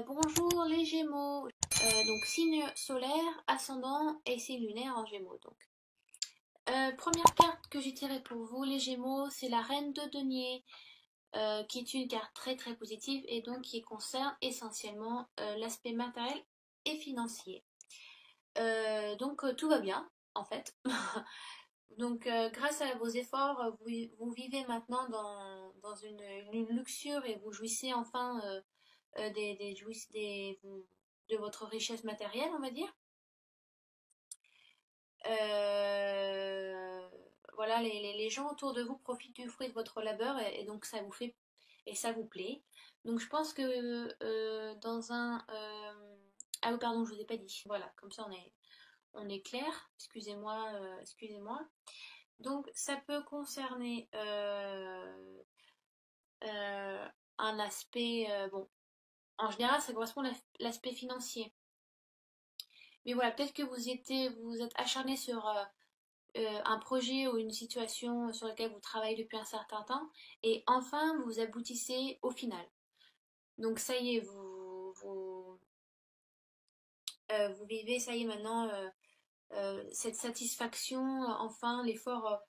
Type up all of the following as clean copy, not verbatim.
Bonjour les Gémeaux. Donc signe solaire, ascendant et signe lunaire en Gémeaux. Donc, première carte que j'ai tirée pour vous les Gémeaux, c'est la Reine de Denier, qui est une carte très très positive et donc qui concerne essentiellement l'aspect matériel et financier. Tout va bien en fait. Donc grâce à vos efforts, vous vivez maintenant dans une luxure et vous jouissez enfin de votre richesse matérielle, on va dire. Euh, voilà, les gens autour de vous profitent du fruit de votre labeur et donc ça vous fait et ça vous plaît. Donc je pense que dans un ah oui pardon je vous ai pas dit. Voilà, comme ça on est clair. Excusez-moi, excusez-moi. Donc ça peut concerner un aspect bon. En général, ça correspond à l'aspect financier. Mais voilà, peut-être que vous êtes acharné sur un projet ou une situation sur laquelle vous travaillez depuis un certain temps, et enfin vous aboutissez au final. Donc ça y est, vous vivez, ça y est maintenant, cette satisfaction, enfin l'effort,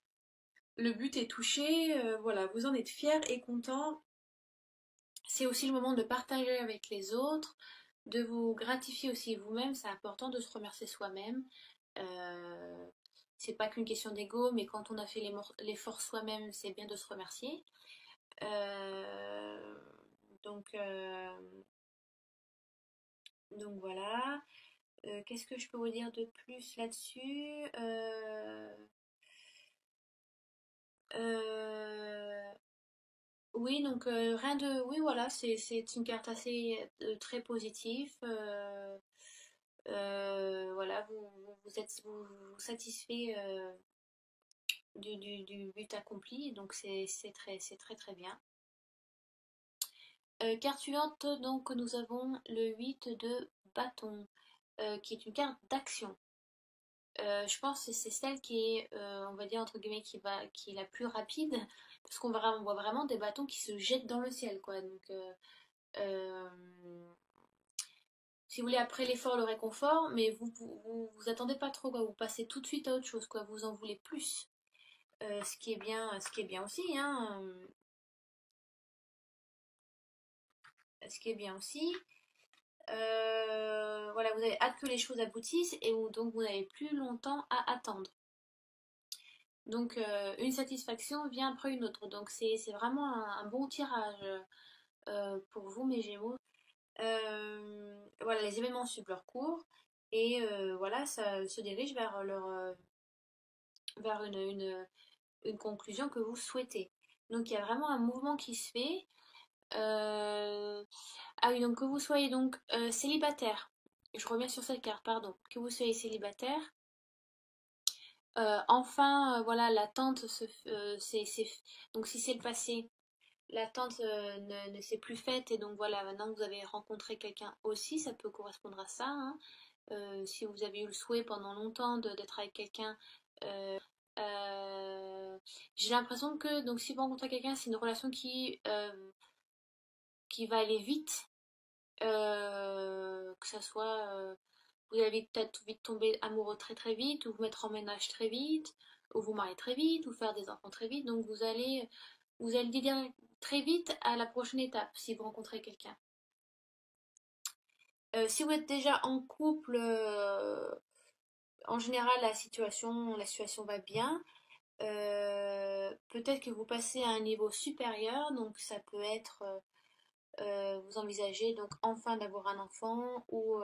le but est touché, voilà, vous en êtes fier et content. C'est aussi le moment de partager avec les autres, de vous gratifier aussi vous-même. C'est important de se remercier soi-même. Euh, c'est pas qu'une question d'ego, mais quand on a fait l'effort soi-même, c'est bien de se remercier. Euh, donc, euh, donc voilà. Qu'est-ce que je peux vous dire de plus là-dessus? Euh, Oui, donc rien de. Oui, voilà, c'est une carte assez très positive. Voilà, vous satisfait du but accompli, donc c'est très très bien. Carte suivante, donc nous avons le 8 de bâton, qui est une carte d'action. Je pense que c'est celle qui est, on va dire entre guillemets, qui est la plus rapide, parce on voit vraiment des bâtons qui se jettent dans le ciel, quoi. Donc, euh, si vous voulez, après l'effort, le réconfort, mais vous attendez pas trop, quoi. Vous passez tout de suite à autre chose, quoi. Vous en voulez plus. Ce qui est bien aussi, hein. Ce qui est bien aussi. Voilà, vous avez hâte que les choses aboutissent et donc vous n'avez plus longtemps à attendre. Donc une satisfaction vient après une autre. Donc c'est vraiment un bon tirage pour vous, mes Gémeaux. Voilà, les événements suivent leur cours et voilà, ça se dirige vers une conclusion que vous souhaitez. Donc il y a vraiment un mouvement qui se fait. Euh, Ah oui, donc que vous soyez donc célibataire, je reviens sur cette carte, pardon, que vous soyez célibataire, enfin, voilà, l'attente donc si c'est le passé, l'attente ne s'est plus faite et donc voilà, maintenant que vous avez rencontré quelqu'un aussi, ça peut correspondre à ça, hein. Si vous avez eu le souhait pendant longtemps d'être avec quelqu'un, euh, j'ai l'impression que donc si vous rencontrez quelqu'un, c'est une relation qui va aller vite, que ça soit vous allez peut-être vite tomber amoureux très très vite, ou vous mettre en ménage très vite, ou vous marier très vite, ou faire des enfants très vite. Donc vous allez dire très vite à la prochaine étape si vous rencontrez quelqu'un. Si vous êtes déjà en couple, en général la situation va bien. Peut-être que vous passez à un niveau supérieur, donc ça peut être vous envisagez donc enfin d'avoir un enfant ou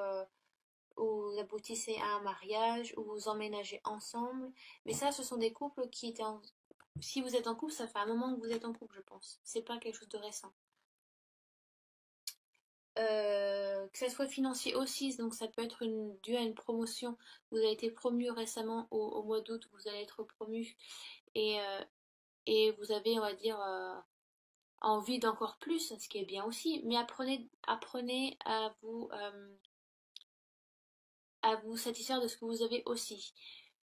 vous aboutissez à un mariage ou vous emménagez ensemble. Mais ça, ce sont des couples qui étaient en... Si vous êtes en couple, ça fait un moment que vous êtes en couple, je pense. C'est pas quelque chose de récent. Que ça soit financier aussi, donc ça peut être dû à une promotion. Vous avez été promu récemment au mois d'août, vous allez être promu et, euh, et vous avez, on va dire, envie d'encore plus, ce qui est bien aussi. Mais apprenez à vous satisfaire de ce que vous avez aussi.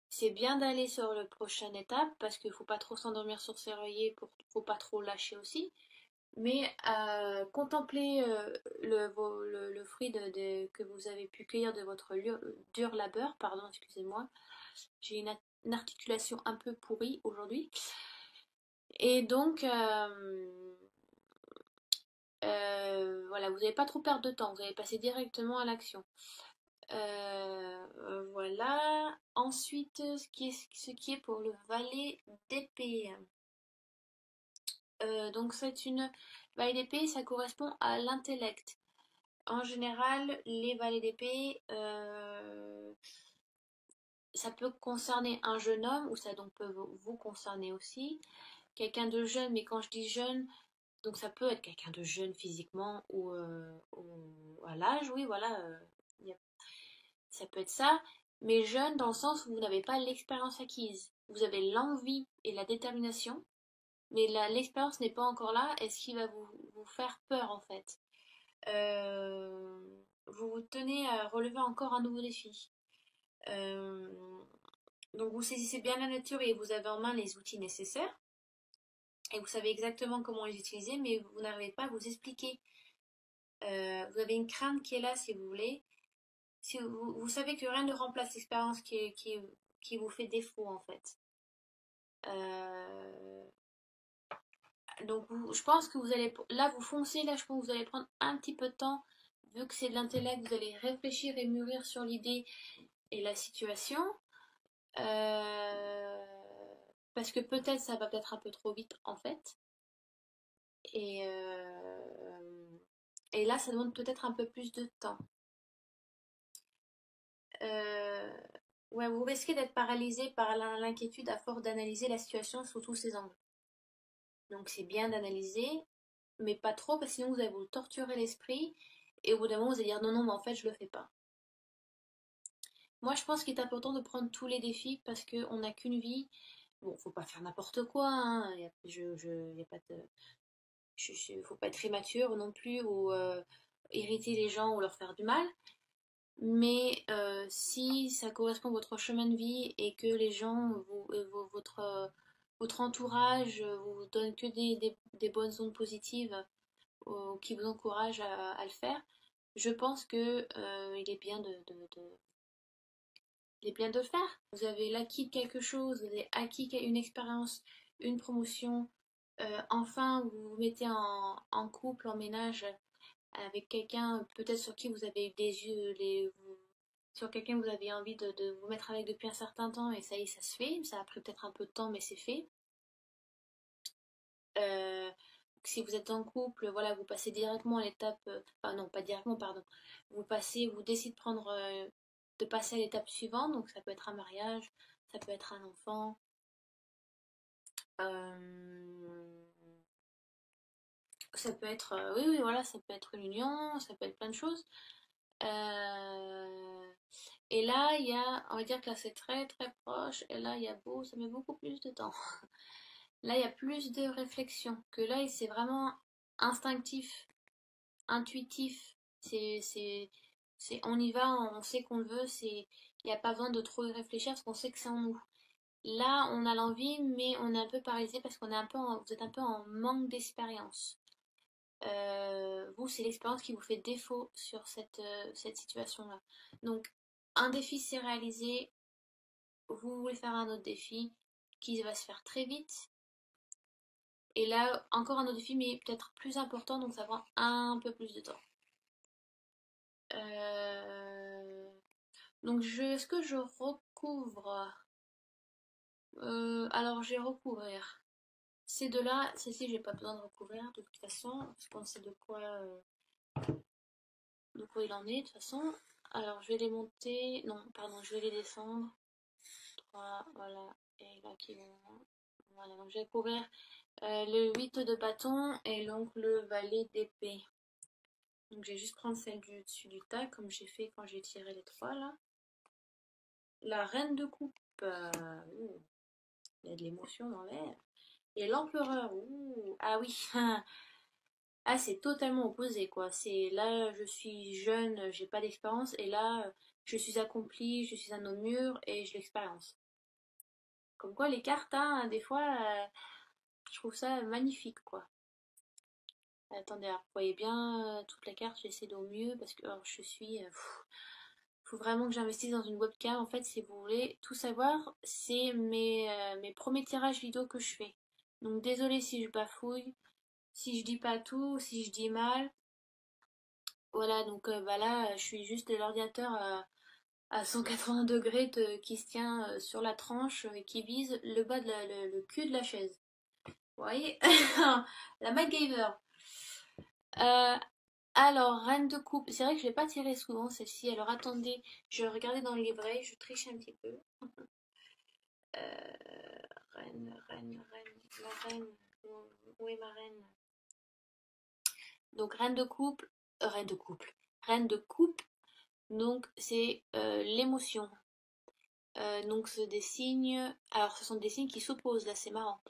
C'est bien d'aller sur la prochaine étape parce qu'il ne faut pas trop s'endormir sur ses oreillers, faut pas trop lâcher aussi. Mais contemplez le fruit que vous avez pu cueillir de votre dur labeur, pardon, excusez-moi. J'ai une articulation un peu pourrie aujourd'hui. Et donc, voilà, vous n'allez pas trop perdre de temps, vous allez passer directement à l'action. Voilà. Ensuite, ce qui est pour le valet d'épée. Donc c'est une valet d'épée, ça correspond à l'intellect. En général, les valets d'épée, ça peut concerner un jeune homme, ou ça donc peut vous concerner aussi. Quelqu'un de jeune, mais quand je dis jeune, donc ça peut être quelqu'un de jeune physiquement ou à l'âge, oui, voilà, ça peut être ça, mais jeune dans le sens où vous n'avez pas l'expérience acquise. Vous avez l'envie et la détermination, mais l'expérience n'est pas encore là, et ce qui va vous faire peur en fait. Vous vous tenez à relever encore un nouveau défi. Euh, donc vous saisissez bien la nature et vous avez en main les outils nécessaires, et vous savez exactement comment les utiliser, mais vous n'arrivez pas à vous expliquer. Vous avez une crainte qui est là, si vous voulez. Si vous savez que rien ne remplace l'expérience qui vous fait défaut, en fait. Euh, donc, je pense que vous allez, là, vous foncez, là, je pense que vous allez prendre un petit peu de temps, vu que c'est de l'intellect, vous allez réfléchir et mûrir sur l'idée et la situation. Euh, Parce que peut-être ça va peut-être un peu trop vite, en fait. Et, et là, ça demande peut-être un peu plus de temps. Euh, ouais, vous risquez d'être paralysé par l'inquiétude à force d'analyser la situation sous tous ses angles. Donc c'est bien d'analyser, mais pas trop, parce que sinon vous allez vous torturer l'esprit, et au bout d'un moment vous allez dire non, non, mais en fait je le fais pas. Moi je pense qu'il est important de prendre tous les défis, parce qu'on n'a qu'une vie. Bon, faut pas faire n'importe quoi, hein. Y a pas de, faut pas être immature non plus, ou irriter les gens ou leur faire du mal. Mais si ça correspond à votre chemin de vie et que les gens, votre entourage vous donne que des bonnes ondes positives qui vous encouragent à le faire, je pense que il est bien il est bien de le faire. Vous avez acquis quelque chose, vous avez acquis une expérience, une promotion. Enfin, vous vous mettez en couple, en ménage avec quelqu'un peut-être sur qui vous avez eu des yeux, sur quelqu'un que vous avez envie de vous mettre avec depuis un certain temps, et ça y est, ça se fait. Ça a pris peut-être un peu de temps, mais c'est fait. Euh, Si vous êtes en couple, voilà, vous passez directement à l'étape, enfin non, pas directement, pardon. Vous décidez de passer à l'étape suivante, donc ça peut être un mariage, ça peut être un enfant, euh, ça peut être, oui, oui, voilà, ça peut être une union, ça peut être plein de choses. Euh, et là, on va dire que là c'est très très proche, et là ça met beaucoup plus de temps. Là, il y a plus de réflexion, que là, c'est vraiment instinctif, intuitif. On y va, on sait qu'on le veut, il n'y a pas besoin de trop y réfléchir parce qu'on sait que c'est en nous. Là, on a l'envie, mais on est un peu paralysé parce vous êtes un peu en manque d'expérience. Vous, c'est l'expérience qui vous fait défaut sur cette situation-là. Donc, un défi s'est réalisé, vous voulez faire un autre défi qui va se faire très vite. Et là, encore un autre défi, mais peut-être plus important, donc ça prend un peu plus de temps. Euh, Donc, est-ce que je recouvre? Alors, je vais recouvrir. Ces deux-là, celle-ci, j'ai pas besoin de recouvrir de toute façon, parce qu'on sait de quoi il en est de toute façon. Alors, je vais les monter. Non, pardon, je vais les descendre. 3, voilà. Et là, qui vont. Voilà, donc je vais couvrir le 8 de bâton et donc le valet d'épée. Donc, je vais juste prendre celle du dessus du tas, comme j'ai fait quand j'ai tiré les trois là. La reine de coupe. Il y a de l'émotion dans l'air. Et l'empereur. Ah oui. Ah, c'est totalement opposé, quoi. C'est là, je suis jeune, j'ai pas d'expérience, et là, je suis accomplie, je suis un homme mûr et j'ai l'expérience. Comme quoi, les cartes, hein, des fois, je trouve ça magnifique, quoi. Attendez, alors, vous voyez bien toute la carte, j'essaie au mieux parce que alors, je suis... faut vraiment que j'investisse dans une webcam. En fait, si vous voulez tout savoir, c'est mes premiers tirages vidéo que je fais. Donc désolé si je bafouille, si je dis pas tout, si je dis mal. Voilà, donc bah là, je suis juste de l'ordinateur à 180 degrés qui se tient sur la tranche et qui vise le bas de le cul de la chaise. Vous voyez? La MacGyver. Euh, alors, Reine de coupe. C'est vrai que je l'ai pas tiré souvent celle-ci. Alors attendez, je vais regarder dans le livret, je triche un petit peu. La reine. Où est ma reine? Donc, reine de couple, reine de couple, reine de coupe. Donc, c'est l'émotion. Donc, c'est des signes. Alors, ce sont des signes qui s'opposent, là, c'est marrant.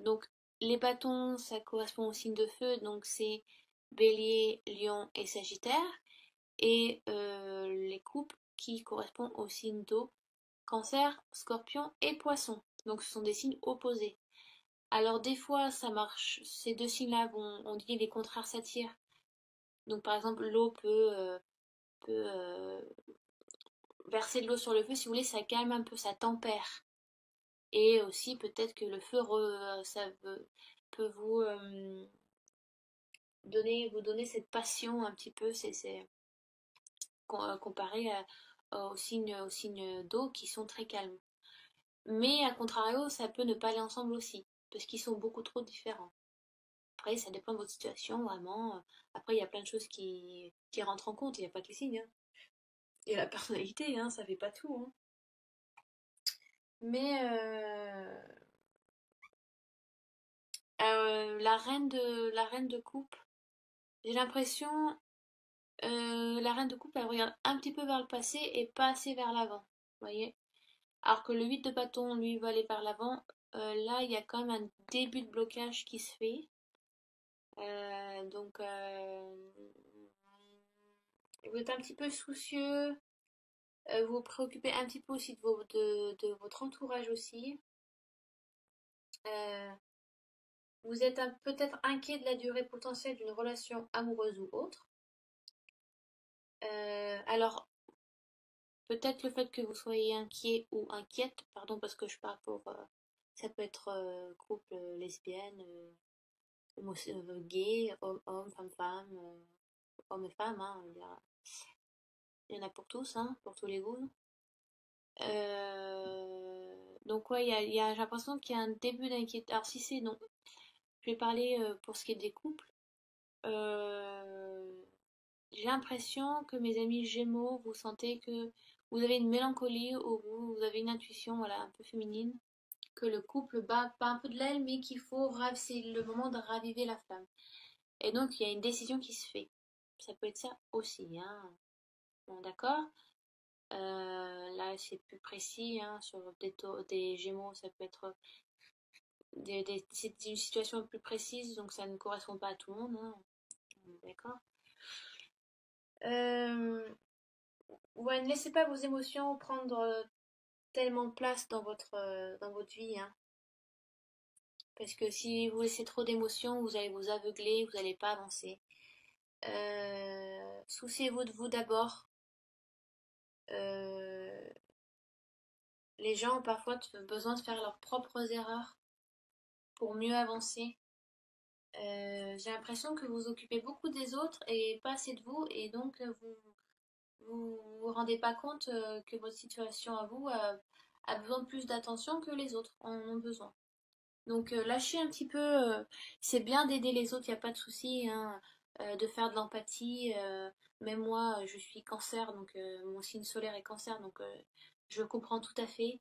Donc, les bâtons, ça correspond aux signes de feu. Donc, c'est Bélier, Lion et Sagittaire. Et les coupes qui correspondent aux signes d'eau, Cancer, Scorpion et Poisson. Donc, ce sont des signes opposés. Alors des fois ça marche, ces deux signes-là vont, on dit les contraires s'attirent. Donc par exemple l'eau peut verser de l'eau sur le feu, si vous voulez, ça calme un peu, ça tempère. Et aussi peut-être que le feu peut vous donner cette passion un petit peu, c'est comparé aux signes d'eau qui sont très calmes. Mais à contrario, ça peut ne pas aller ensemble aussi, parce qu'ils sont beaucoup trop différents. Après, ça dépend de votre situation, vraiment. Après, il y a plein de choses qui rentrent en compte. Il n'y a pas que les signes, hein. Il y a la personnalité, hein, ça fait pas tout, hein. Mais la reine de coupe, j'ai l'impression, la reine de coupe, elle regarde un petit peu vers le passé et pas assez vers l'avant. Vous voyez? Alors que le 8 de bâton, lui, va aller vers l'avant. Là, il y a quand même un début de blocage qui se fait. Donc, vous êtes un petit peu soucieux. Vous vous préoccupez un petit peu aussi de votre entourage aussi. Euh, vous êtes peut-être inquiet de la durée potentielle d'une relation amoureuse ou autre. Alors, peut-être le fait que vous soyez inquiet ou inquiète, pardon parce que je parle pour... ça peut être couple lesbienne, gay, homme, femme, homme et femme, hein, il y en a pour tous, hein, pour tous les goûts. Donc ouais, j'ai l'impression qu'il y a un début d'inquiétude. Alors si c'est non, je vais parler pour ce qui est des couples. Euh, j'ai l'impression que mes amis Gémeaux, vous sentez que vous avez une mélancolie ou vous avez une intuition, voilà, un peu féminine, que le couple bat pas un peu de l'aile, mais c'est le moment de raviver la flamme. Et donc il y a une décision qui se fait. Ça peut être ça aussi, hein. Bon, d'accord. Là, c'est plus précis, hein, sur des Gémeaux, ça peut être c'est une situation plus précise, donc ça ne correspond pas à tout le monde, hein. D'accord. Euh, ouais, ne laissez pas vos émotions prendre tellement de place dans votre vie, hein. Parce que si vous laissez trop d'émotions, vous allez vous aveugler, vous n'allez pas avancer. Souciez-vous de vous d'abord. Euh, les gens ont parfois besoin de faire leurs propres erreurs pour mieux avancer. J'ai l'impression que vous occupez beaucoup des autres et pas assez de vous, et donc vous rendez pas compte que votre situation à vous a besoin de plus d'attention que les autres en ont besoin. Donc lâchez un petit peu, c'est bien d'aider les autres, il n'y a pas de souci, hein, de faire de l'empathie. Même moi, je suis cancer, donc mon signe solaire est cancer, donc je comprends tout à fait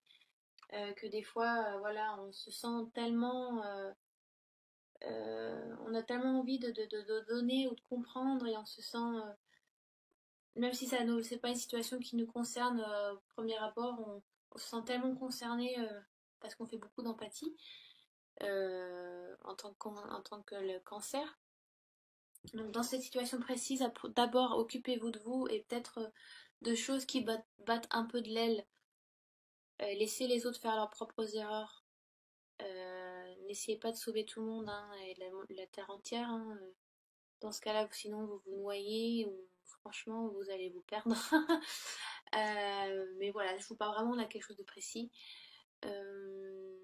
que des fois, voilà, on se sent tellement on a tellement envie de donner ou de comprendre et on se sent, même si c'est pas une situation qui nous concerne au premier abord, on se sent tellement concerné parce qu'on fait beaucoup d'empathie en tant que le cancer. Donc dans cette situation précise, d'abord occupez-vous de vous et peut-être de choses qui battent un peu de l'aile. Laissez les autres faire leurs propres erreurs. n'essayez pas de sauver tout le monde, hein, et la terre entière, hein. Dans ce cas-là, sinon vous vous noyez ou franchement vous allez vous perdre. Mais voilà, je vous parle vraiment de quelque chose de précis. Euh,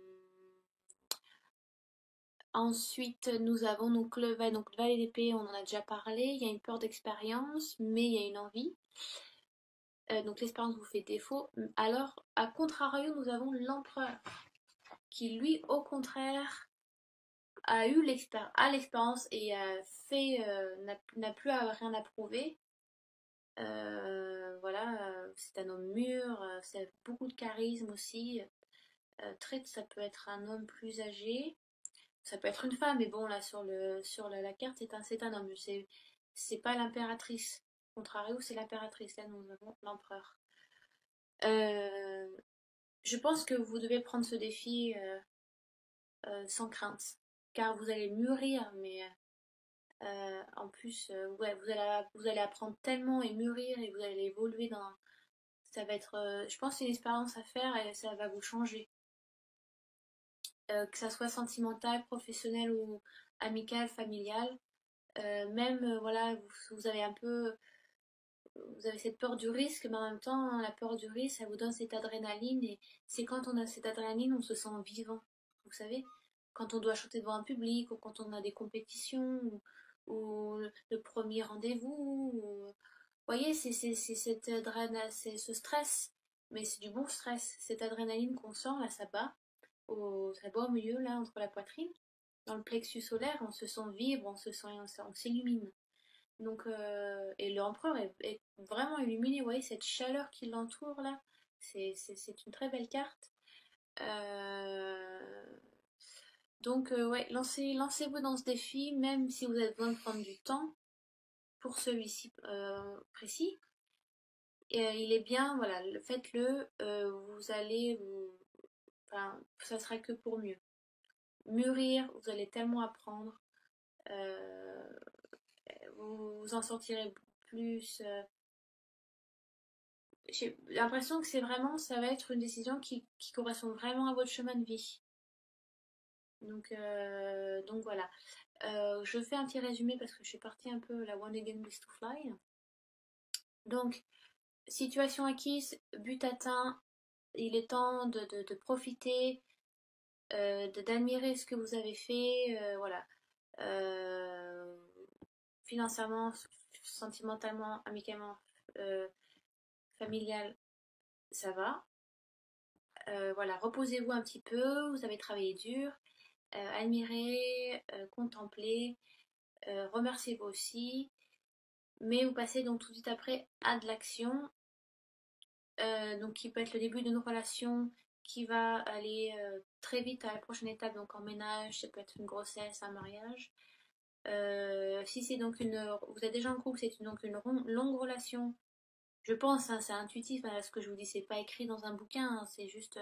Ensuite, nous avons donc le valet d'épée, on en a déjà parlé. Il y a une peur d'expérience, mais il y a une envie. Donc l'expérience vous fait défaut. Alors, à contrario, nous avons l'empereur, qui lui, au contraire, a eu l'expérience et n'a plus rien à prouver. Voilà, c'est un homme mûr, c'est beaucoup de charisme aussi. Trait, ça peut être un homme plus âgé, ça peut être une femme, mais bon, là sur la carte, c'est un homme, c'est pas l'impératrice. Contrario, c'est l'impératrice, là nous avons l'empereur. Euh, je pense que vous devez prendre ce défi sans crainte, car vous allez mûrir, mais en plus, ouais, vous allez apprendre tellement et mûrir et vous allez évoluer dans. Ça va être, je pense, une expérience à faire et ça va vous changer. Que ça soit sentimental, professionnel ou amical, familial. Même, voilà, vous avez un peu, vous avez cette peur du risque, mais en même temps, hein, la peur du risque, ça vous donne cette adrénaline et c'est quand on a cette adrénaline, on se sent vivant. Vous savez, quand on doit chanter devant un public ou quand on a des compétitions ou le premier rendez-vous. Vous voyez, c'est cette adrénaline, c'est ce stress, mais c'est du bon stress. Cette adrénaline qu'on sent, là, ça bat au milieu, là, entre la poitrine. Dans le plexus solaire, on se sent vivre, on s'illumine. Donc, et l'empereur est vraiment illuminé, vous voyez, cette chaleur qui l'entoure, là, c'est une très belle carte. Euh, donc, ouais, lancez-vous dans ce défi, même si vous avez besoin de prendre du temps pour celui-ci précis. Il est bien, voilà, faites-le, enfin, ça sera que pour mieux. Mûrir, vous allez tellement apprendre, euh, vous vous en sortirez plus. J'ai l'impression que ça va être une décision qui correspond vraiment à votre chemin de vie. Donc voilà. Je fais un petit résumé parce que je suis partie un peu la One Again With to Fly. Donc, situation acquise, but atteint, il est temps de profiter, d'admirer ce que vous avez fait, voilà. Euh, Financièrement, sentimentalement, amicalement, euh, familial, ça va. Voilà, reposez-vous un petit peu, vous avez travaillé dur, admirez, contemplez, remerciez-vous aussi, mais vous passez donc tout de suite après à de l'action, donc qui peut être le début d'une relation qui va aller très vite à la prochaine étape, donc en ménage, ça peut être une grossesse, un mariage. Si c'est donc vous êtes déjà en couple, c'est donc une longue relation. Je pense, hein, c'est intuitif, hein, ce que je vous dis, c'est pas écrit dans un bouquin, hein, c'est juste,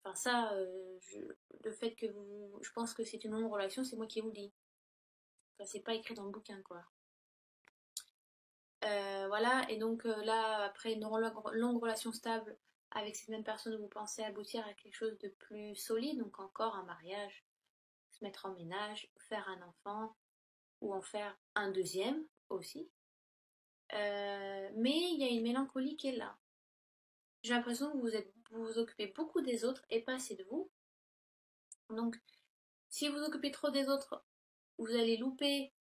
enfin ça, le fait que je pense que c'est une longue relation, c'est moi qui vous le dis. Enfin, c'est pas écrit dans le bouquin, quoi. Voilà, et donc là, après une longue relation stable avec cette même personne, vous pensez aboutir à quelque chose de plus solide, donc encore un mariage, se mettre en ménage, faire un enfant, ou en faire un deuxième aussi. Mais il y a une mélancolie qui est là. J'ai l'impression que vous vous occupez beaucoup des autres et pas assez de vous. Donc, si vous vous occupez trop des autres, vous allez louper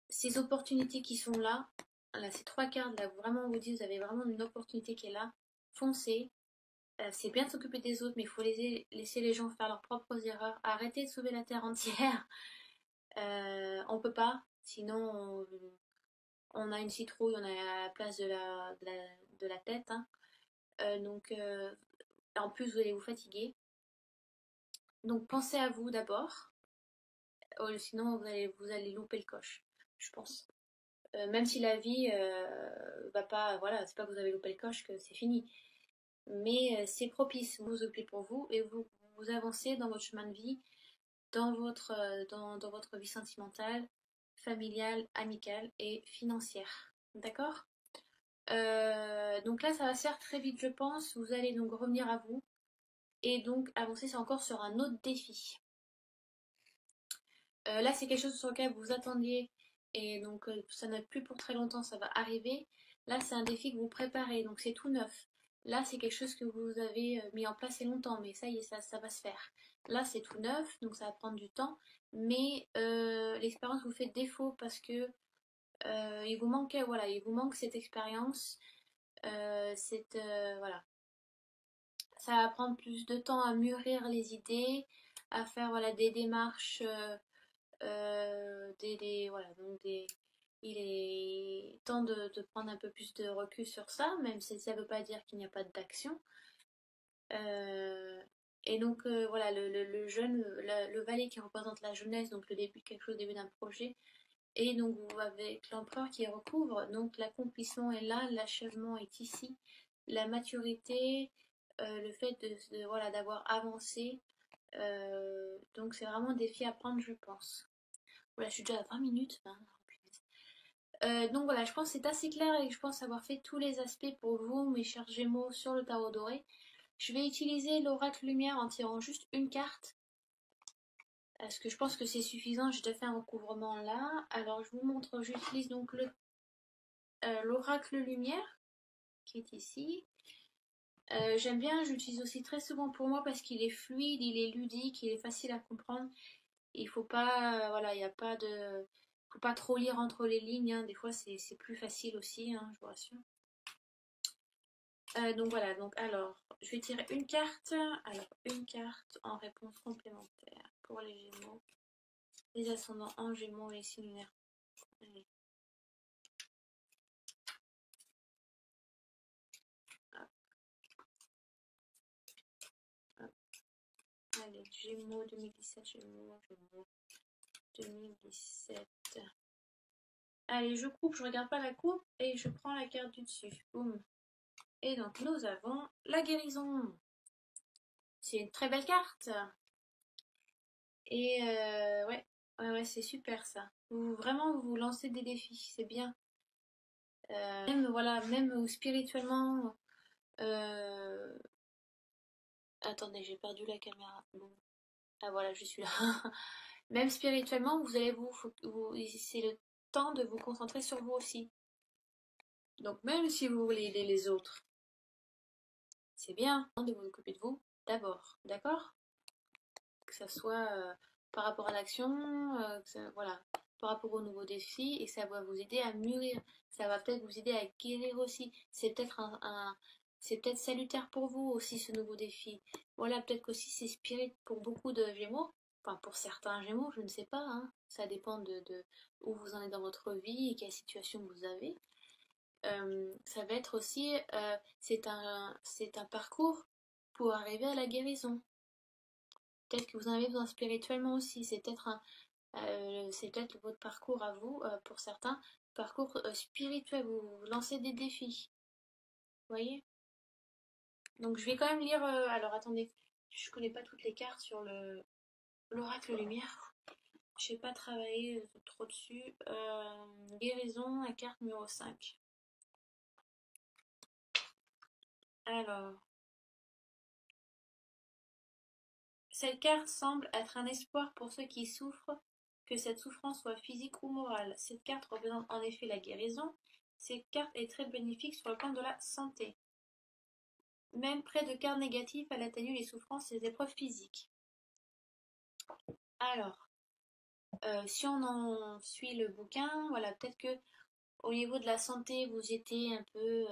ces opportunités qui sont là. Là, ces trois cartes, là, vraiment, vous dites, vous avez vraiment une opportunité qui est là. Foncez. C'est bien de s'occuper des autres, mais il faut laisser les gens faire leurs propres erreurs. Arrêtez de sauver la terre entière. On peut pas. Sinon, on a une citrouille, on est à la place de la tête. Hein. En plus, vous allez vous fatiguer. Donc, pensez à vous d'abord. Sinon, vous allez louper le coche, je pense. Même si la vie va pas, voilà, c'est pas que vous avez loupé le coche que c'est fini. Mais c'est propice, vous vous occupez pour vous et vous avancez dans votre chemin de vie, dans votre vie sentimentale, familiale, amicale et financière. D'accord. Donc là, ça va se faire très vite, je pense. Vous allez donc revenir à vous. et donc avancer encore sur un autre défi. Là, c'est quelque chose sur lequel vous attendiez et donc ça n'a plus pour très longtemps, ça va arriver. Là, c'est un défi que vous préparez, donc c'est tout neuf. Là, c'est quelque chose que vous avez mis en place il y a longtemps, mais ça y est, ça va se faire. Là, c'est tout neuf, donc ça va prendre du temps, mais l'expérience vous fait défaut parce que il vous manque, voilà, il vous manque cette expérience, voilà. Ça va prendre plus de temps à mûrir les idées, à faire voilà, des démarches. Voilà, donc il est temps de prendre un peu plus de recul sur ça, même si ça ne veut pas dire qu'il n'y a pas d'action. Euh, et donc voilà, le jeune, le valet qui représente la jeunesse, donc le début de quelque chose, le début d'un projet, et donc avec l'empereur qui recouvre, donc l'accomplissement est là, l'achèvement est ici, la maturité, le fait voilà, d'avoir avancé, donc c'est vraiment un défi à prendre, je pense. Voilà, je suis déjà à 20 minutes. Hein. Donc voilà, je pense que c'est assez clair et je pense avoir fait tous les aspects pour vous, mes chers Gémeaux, sur le tarot doré. Je vais utiliser l'oracle lumière en tirant juste une carte. Parce que je pense que c'est suffisant, j'ai déjà fait un recouvrement là. Alors je vous montre, j'utilise donc l'oracle lumière qui est ici. J'aime bien, j'utilise aussi très souvent pour moi parce qu'il est fluide, il est ludique, il est facile à comprendre. Il faut pas, voilà, il n'y a pas de, faut pas trop lire entre les lignes. Hein. Des fois, c'est plus facile aussi, hein, je vous rassure. Donc voilà, donc alors, je vais tirer une carte. Alors, une carte en réponse complémentaire pour les Gémeaux, les ascendants en Gémeaux et les signes lunaires. Allez. Hop, hop. Allez, Gémeaux 2017, Gémeaux 2017. Allez, je coupe, je regarde pas la coupe et je prends la carte du dessus. Boum. Et donc nous avons la guérison. C'est une très belle carte. Et ouais, c'est super ça. Vraiment, vous vous lancez des défis, c'est bien. Même, voilà, même spirituellement. euh, Attendez, j'ai perdu la caméra. Bon. Ah voilà, je suis là. Même spirituellement, vous allez c'est le temps de vous concentrer sur vous aussi. Donc même si vous voulez aider les autres, c'est bien de vous occuper de vous d'abord, d'accord? Que ça soit par rapport à l'action, voilà, par rapport aux nouveaux défis, et ça va vous aider à mûrir. Ça va peut-être vous aider à guérir aussi. C'est peut-être c'est peut-être salutaire pour vous aussi ce nouveau défi. Voilà, peut-être qu'aussi c'est spirit pour beaucoup de Gémeaux. Enfin, pour certains Gémeaux, je ne sais pas. Hein. Ça dépend de où vous en êtes dans votre vie et quelle situation vous avez. Ça va être aussi, c'est un parcours pour arriver à la guérison. Peut-être que vous en avez besoin spirituellement aussi. C'est peut-être votre parcours à vous, pour certains, parcours spirituel. Vous lancez des défis. Vous voyez? Donc je vais quand même lire. Alors attendez, je connais pas toutes les cartes sur l'oracle lumière. Je n'ai pas travaillé trop dessus. Guérison, la carte numéro 5. Alors, cette carte semble être un espoir pour ceux qui souffrent, que cette souffrance soit physique ou morale. Cette carte représente en effet la guérison. Cette carte est très bénéfique sur le plan de la santé. Même près de cartes négatives, elle atténue les souffrances et les épreuves physiques. Alors, si on en suit le bouquin, voilà, peut-être que au niveau de la santé, vous étiez un peu,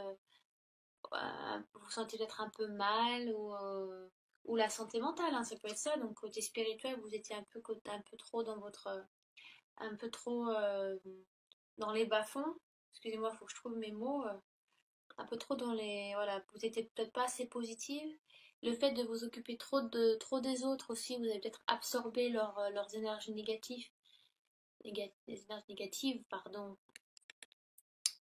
vous vous sentez peut-être un peu mal ou la santé mentale, hein, ça peut être ça. Donc côté spirituel, vous étiez un peu trop dans un peu trop dans les bas-fonds. Excusez-moi, il faut que je trouve mes mots. Un peu trop dans les, voilà, vous étiez peut-être pas assez positive. Le fait de vous occuper trop des autres aussi, vous avez peut-être absorbé leurs énergies négatives, les énergies négatives, pardon.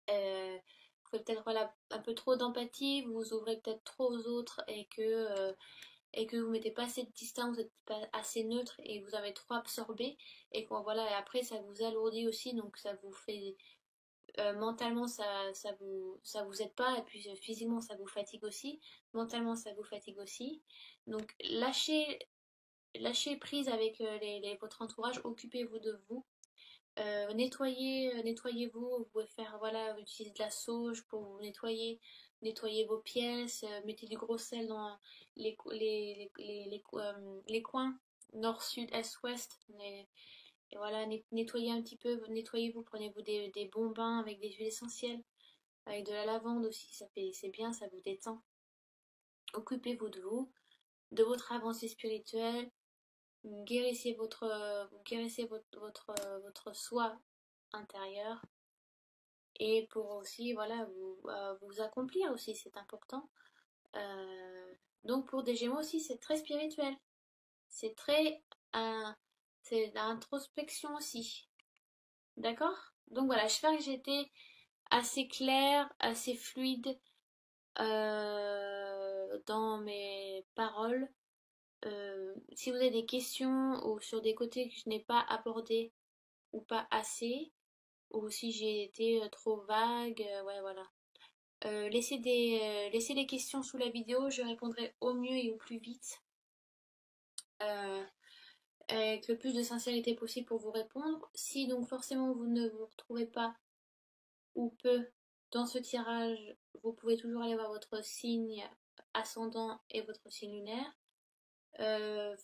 Vous faites peut-être voilà, un peu trop d'empathie, vous vous ouvrez peut-être trop aux autres et que vous mettez pas assez de distance, vous n'êtes pas assez neutre et vous avez trop absorbé et voilà, et après ça vous alourdit aussi, donc ça vous fait Mentalement, ça vous aide pas, et puis physiquement, ça vous fatigue aussi. Mentalement, ça vous fatigue aussi. Donc, lâchez prise avec votre entourage, occupez-vous de vous. Nettoyez-vous, vous pouvez faire, voilà, utiliser de la sauge pour vous nettoyer, nettoyer vos pièces, mettez du gros sel dans les coins, nord, sud, est, ouest, et voilà, nettoyez un petit peu, nettoyez-vous, prenez-vous des bons bains avec des huiles essentielles, avec de la lavande aussi, c'est bien, ça vous détend. Occupez-vous de vous, de votre avancée spirituelle, guérissez votre soi intérieur, et pour aussi, voilà, vous accomplir aussi, c'est important. Euh, donc pour des Gémeaux aussi, c'est très spirituel, c'est très, euh, c'est l'introspection aussi, d'accord? Donc voilà, j'espère que j'étais assez claire, assez fluide dans mes paroles. Si vous avez des questions ou sur des côtés que je n'ai pas abordés ou pas assez, ou si j'ai été trop vague, ouais, voilà. Laissez des questions sous la vidéo, je répondrai au mieux et au plus vite, euh, avec le plus de sincérité possible pour vous répondre. Si donc forcément vous ne vous retrouvez pas ou peu dans ce tirage, vous pouvez toujours aller voir votre signe ascendant et votre signe lunaire.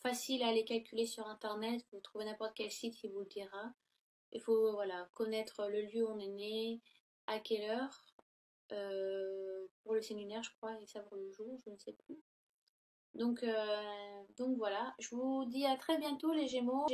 Facile à les calculer sur internet, vous trouvez n'importe quel site qui vous le dira. Il faut, voilà, connaître le lieu où on est né, à quelle heure, pour le signe lunaire je crois, et ça pour le jour, je ne sais plus. Donc voilà, je vous dis à très bientôt les Gémeaux.